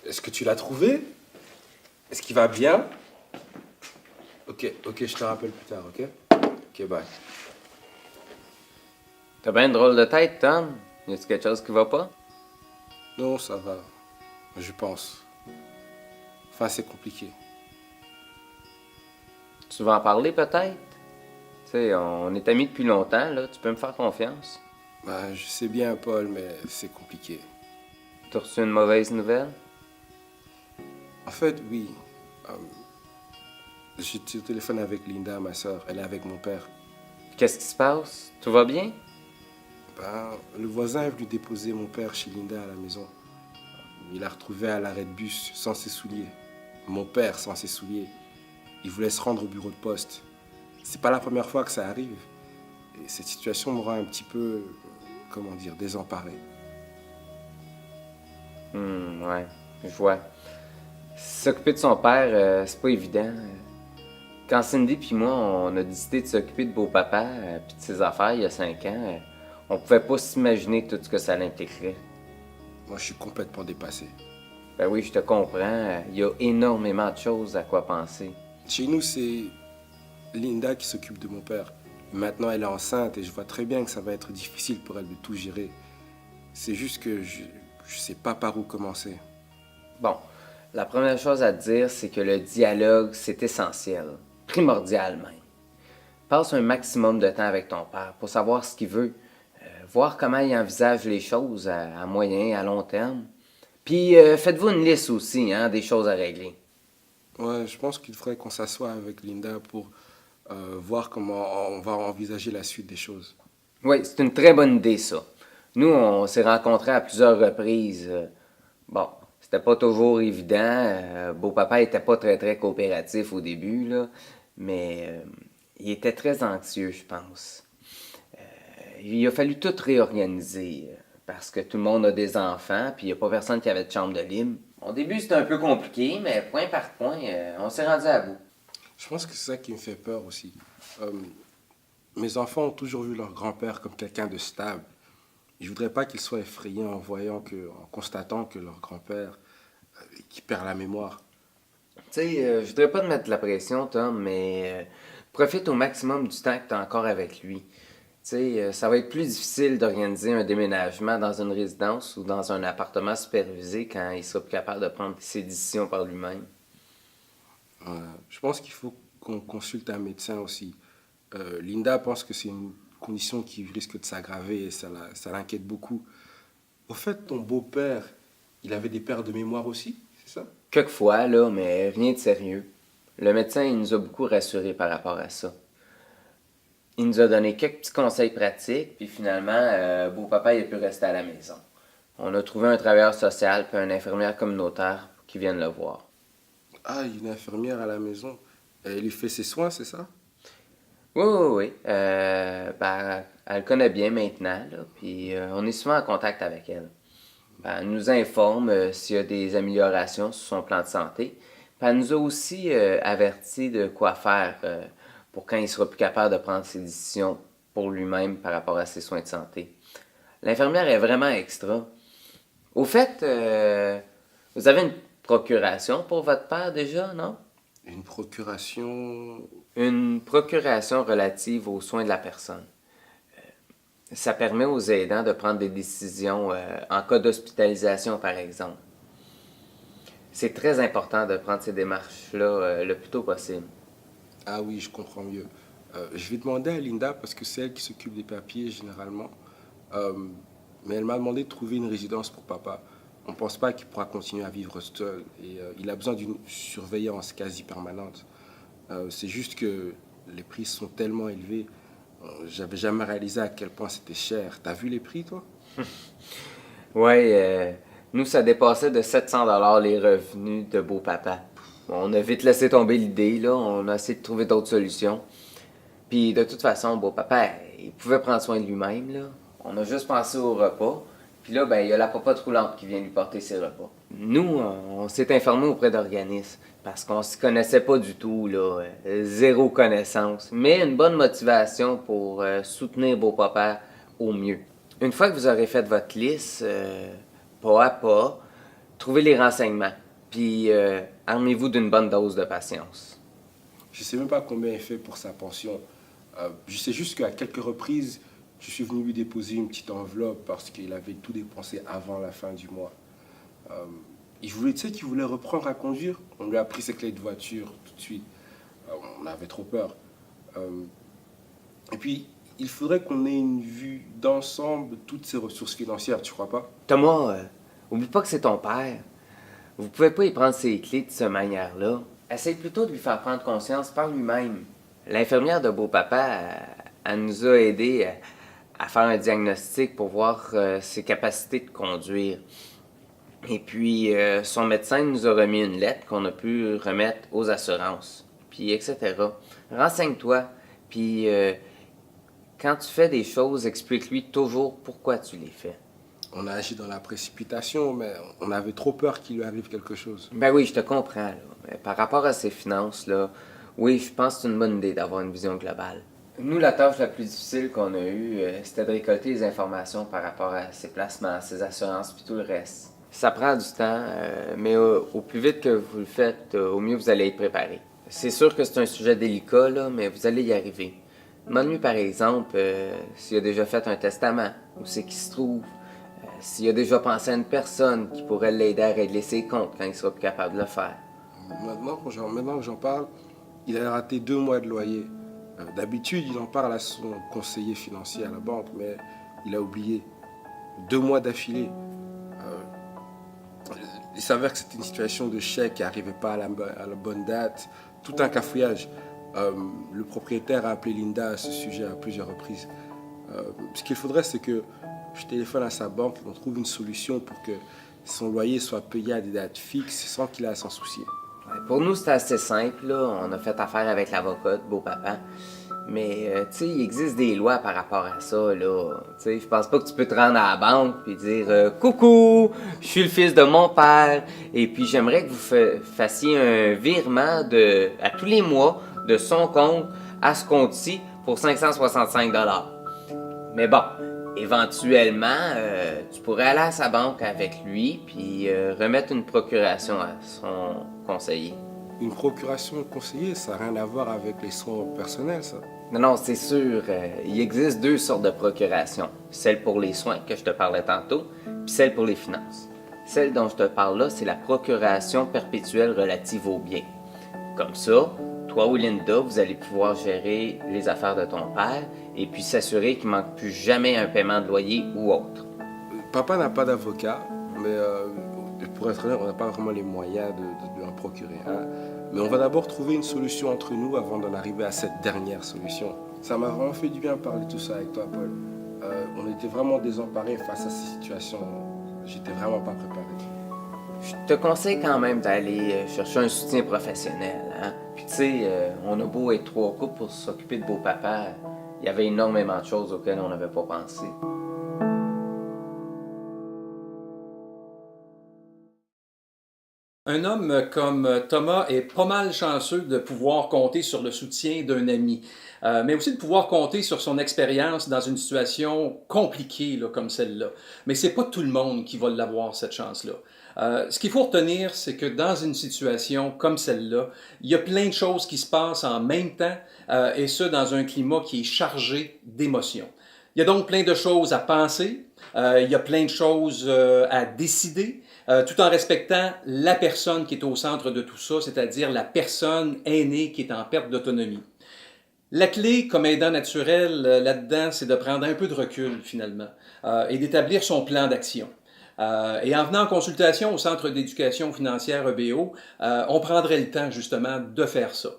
Est-ce que tu l'as trouvé? Est-ce qu'il va bien? Ok, je te rappelle plus tard, ok? Ok, bye. T'as bien une drôle de tête, Tom. Y a-tu quelque chose qui va pas? Non, ça va. Je pense. Enfin, c'est compliqué. Tu vas en parler peut-être? Tu sais, on est amis depuis longtemps, là. Tu peux me faire confiance. Bah, je sais bien, Paul, mais c'est compliqué. T'as reçu une mauvaise nouvelle? En fait, oui. euh, J'étais au téléphone avec Linda, ma soeur. Elle est avec mon père. Qu'est-ce qui se passe? Tout va bien? Ben, le voisin est venu déposer mon père chez Linda à la maison. Il l'a retrouvé à l'arrêt de bus sans ses souliers. Mon père sans ses souliers. Il voulait se rendre au bureau de poste. C'est pas la première fois que ça arrive. Et cette situation me rend un petit peu, comment dire, désemparé. Ouais, je vois. S'occuper de son père, c'est pas évident. Quand Cindy puis moi, on a décidé de s'occuper de beau-papa puis de ses affaires il y a 5 ans, on pouvait pas s'imaginer tout ce que ça l'impliquerait. Moi, je suis complètement dépassé. Ben oui, je te comprends. Il y a énormément de choses à quoi penser. Chez nous, c'est Linda qui s'occupe de mon père. Maintenant, elle est enceinte et je vois très bien que ça va être difficile pour elle de tout gérer. C'est juste que je sais pas par où commencer. Bon, la première chose à te dire, c'est que le dialogue, c'est essentiel. Primordial même. Passe un maximum de temps avec ton père pour savoir ce qu'il veut, voir comment il envisage les choses à moyen, à long terme. Puis faites-vous une liste aussi, hein, des choses à régler. Ouais, je pense qu'il faudrait qu'on s'assoie avec Linda pour voir comment on va envisager la suite des choses. Oui, c'est une très bonne idée, ça. Nous, on s'est rencontrés à plusieurs reprises. Bon, c'était pas toujours évident. Beau-papa était pas très coopératif au début, là. Mais il était très anxieux, je pense. Il a fallu tout réorganiser. Parce que tout le monde a des enfants, puis il n'y a pas personne qui avait de chambre de libre. Au début, c'était un peu compliqué, mais point par point, on s'est rendu à bout. Je pense que c'est ça qui me fait peur aussi. Euh, Mes enfants ont toujours vu leur grand-père comme quelqu'un de stable. Je voudrais pas qu'ils soient effrayés en constatant que leur grand-père, qui perd la mémoire. Tu sais, je voudrais pas te mettre de la pression, Tom, mais profite au maximum du temps que tu as encore avec lui. Tu sais, ça va être plus difficile d'organiser un déménagement dans une résidence ou dans un appartement supervisé quand il sera plus capable de prendre ses décisions par lui-même. Je pense qu'il faut qu'on consulte un médecin aussi. Linda pense que c'est une condition qui risque de s'aggraver et ça l'inquiète beaucoup. Au fait, ton beau-père, il avait des pertes de mémoire aussi, c'est ça? Quelquefois, là, mais rien de sérieux. Le médecin, il nous a beaucoup rassurés par rapport à ça. Il nous a donné quelques petits conseils pratiques, puis finalement, beau-papa, il a pu rester à la maison. On a trouvé un travailleur social puis une infirmière communautaire qui viennent le voir. Ah, il y a une infirmière à la maison. Elle lui fait ses soins, c'est ça? Oui. Ben, elle le connaît bien maintenant, là, puis on est souvent en contact avec elle. Ben, elle nous informe s'il y a des améliorations sur son plan de santé. Puis elle nous a aussi averti de quoi faire pour quand il sera plus capable de prendre ses décisions pour lui-même par rapport à ses soins de santé. L'infirmière est vraiment extra. Au fait, vous avez une procuration pour votre père déjà, non? Une procuration. Une procuration relative aux soins de la personne. Ça permet aux aidants de prendre des décisions en cas d'hospitalisation, par exemple. C'est très important de prendre ces démarches-là le plus tôt possible. Ah oui, je comprends mieux. Je vais demander à Linda parce que c'est elle qui s'occupe des papiers généralement. Euh, mais elle m'a demandé de trouver une résidence pour papa. On ne pense pas qu'il pourra continuer à vivre seul et il a besoin d'une surveillance quasi permanente. C'est juste que les prix sont tellement élevés. J'avais jamais réalisé à quel point c'était cher. T'as vu les prix, toi? Ouais, nous, ça dépassait de 700 $ les revenus de beau-papa. On a vite laissé tomber l'idée, là. On a essayé de trouver d'autres solutions. Puis de toute façon, beau-papa, il pouvait prendre soin de lui-même, là. On a juste pensé au repas. Puis là, ben, il y a la popote roulante qui vient lui porter ses repas. Nous, on s'est informé auprès d'organismes parce qu'on s'y connaissait pas du tout, là. Zéro connaissance. Mais une bonne motivation pour soutenir beau-papa au mieux. Une fois que vous aurez fait votre liste, pas à pas, trouvez les renseignements, puis armez-vous d'une bonne dose de patience. Je ne sais même pas combien il fait pour sa pension. Je sais juste qu'à quelques reprises, je suis venu lui déposer une petite enveloppe parce qu'il avait tout dépensé avant la fin du mois. Tu sais qu'il voulait reprendre à conduire. On lui a pris ses clés de voiture tout de suite. On avait trop peur. Et puis, il faudrait qu'on ait une vue d'ensemble de toutes ses ressources financières, tu crois pas? Thomas, oublie pas que c'est ton père. Vous pouvez pas y prendre ses clés de cette manière-là. Essaye plutôt de lui faire prendre conscience par lui-même. L'infirmière de beau-papa, elle nous a aidés à faire un diagnostic pour voir ses capacités de conduire. Et puis, son médecin nous a remis une lettre qu'on a pu remettre aux assurances, puis etc. Renseigne-toi, puis quand tu fais des choses, explique-lui toujours pourquoi tu les fais. On a agi dans la précipitation, mais on avait trop peur qu'il lui arrive quelque chose. Ben oui, je te comprends, là. Mais par rapport à ses finances, là, oui, je pense que c'est une bonne idée d'avoir une vision globale. Nous, la tâche la plus difficile qu'on a eue, c'était de récolter les informations par rapport à ses placements, ses assurances, puis tout le reste. Ça prend du temps, mais au plus vite que vous le faites, au mieux vous allez être préparé. C'est sûr que c'est un sujet délicat, là, mais vous allez y arriver. Demande-lui, par exemple, s'il a déjà fait un testament, où c'est qu'il se trouve, s'il a déjà pensé à une personne qui pourrait l'aider à régler ses comptes quand il sera plus capable de le faire. Maintenant que j'en parle, il a raté 2 mois de loyer. D'habitude, il en parle à son conseiller financier à la banque, mais il a oublié. 2 mois d'affilée. Il s'avère que c'était une situation de chèque qui n'arrivait pas à la bonne date. Tout un cafouillage. Le propriétaire a appelé Linda à ce sujet à plusieurs reprises. Ce qu'il faudrait, c'est que je téléphone à sa banque et qu'on trouve une solution pour que son loyer soit payé à des dates fixes sans qu'il ait à s'en soucier. Ouais, pour nous, c'était assez simple, là. On a fait affaire avec l'avocat de beau-papa. Mais, tu sais, il existe des lois par rapport à ça, là. Tu sais, je pense pas que tu peux te rendre à la banque et dire coucou, je suis le fils de mon père, et puis j'aimerais que vous fassiez un virement à tous les mois de son compte à ce compte-ci pour 565 $. Mais bon, éventuellement, tu pourrais aller à sa banque avec lui puis remettre une procuration à son conseiller. Une procuration conseillée, ça n'a rien à voir avec les soins personnels, ça. Non, c'est sûr. Il existe 2 sortes de procuration. Celle pour les soins que je te parlais tantôt, puis celle pour les finances. Celle dont je te parle là, c'est la procuration perpétuelle relative aux biens. Comme ça, toi ou Linda, vous allez pouvoir gérer les affaires de ton père et puis s'assurer qu'il ne manque plus jamais un paiement de loyer ou autre. Papa n'a pas d'avocat, mais pour être honnête, on n'a pas vraiment les moyens de en procurer un. Mais on va d'abord trouver une solution entre nous avant d'en arriver à cette dernière solution. Ça m'a vraiment fait du bien de parler de tout ça avec toi, Paul. On était vraiment désemparés face à cette situation. J'étais vraiment pas préparé. Je te conseille quand même d'aller chercher un soutien professionnel. Hein? Puis tu sais, on a beau être 3 couples pour s'occuper de beau-papa, il y avait énormément de choses auxquelles on n'avait pas pensé. Un homme comme Thomas est pas mal chanceux de pouvoir compter sur le soutien d'un ami, mais aussi de pouvoir compter sur son expérience dans une situation compliquée là, comme celle-là. Mais c'est pas tout le monde qui va l'avoir, cette chance-là. Ce qu'il faut retenir, c'est que dans une situation comme celle-là, il y a plein de choses qui se passent en même temps, et ce, dans un climat qui est chargé d'émotions. Il y a donc plein de choses à penser, il y a plein de choses à décider, tout en respectant la personne qui est au centre de tout ça, c'est-à-dire la personne aînée qui est en perte d'autonomie. La clé, comme aidant naturel là-dedans, c'est de prendre un peu de recul finalement et d'établir son plan d'action. Et en venant en consultation au Centre d'éducation financière EBO, on prendrait le temps justement de faire ça.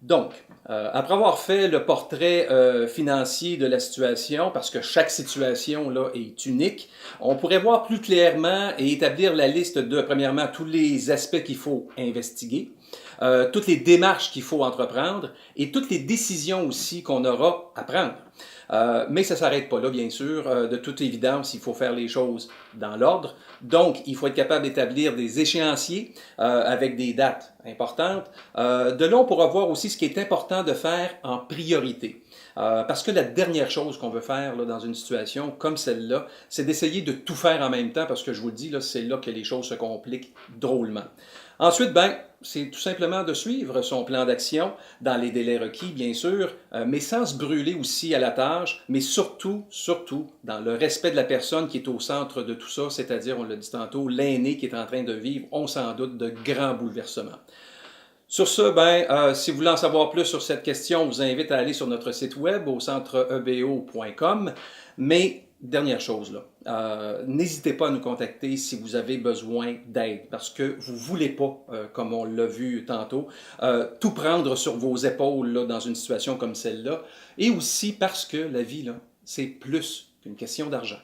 Donc, après avoir fait le portrait financier de la situation, parce que chaque situation là est unique, on pourrait voir plus clairement et établir la liste de, premièrement, tous les aspects qu'il faut investiguer, toutes les démarches qu'il faut entreprendre et toutes les décisions aussi qu'on aura à prendre. Mais ça ne s'arrête pas là, bien sûr. De toute évidence, il faut faire les choses dans l'ordre. Donc, il faut être capable d'établir des échéanciers avec des dates importantes. De là, on pourra voir aussi ce qui est important de faire en priorité. Parce que la dernière chose qu'on veut faire là, dans une situation comme celle-là, c'est d'essayer de tout faire en même temps, parce que je vous le dis, là, c'est là que les choses se compliquent drôlement. Ensuite, ben, c'est tout simplement de suivre son plan d'action dans les délais requis, bien sûr, mais sans se brûler aussi à la tâche, mais surtout, surtout, dans le respect de la personne qui est au centre de tout ça, c'est-à-dire, on l'a dit tantôt, l'aîné qui est en train de vivre, on s'en doute, de grands bouleversements. Sur ce, ben, si vous voulez en savoir plus sur cette question, je vous invite à aller sur notre site web au centreebo.com. Mais, dernière chose, là, n'hésitez pas à nous contacter si vous avez besoin d'aide, parce que vous ne voulez pas, comme on l'a vu tantôt, tout prendre sur vos épaules là, dans une situation comme celle-là, et aussi parce que la vie, là, c'est plus qu'une question d'argent.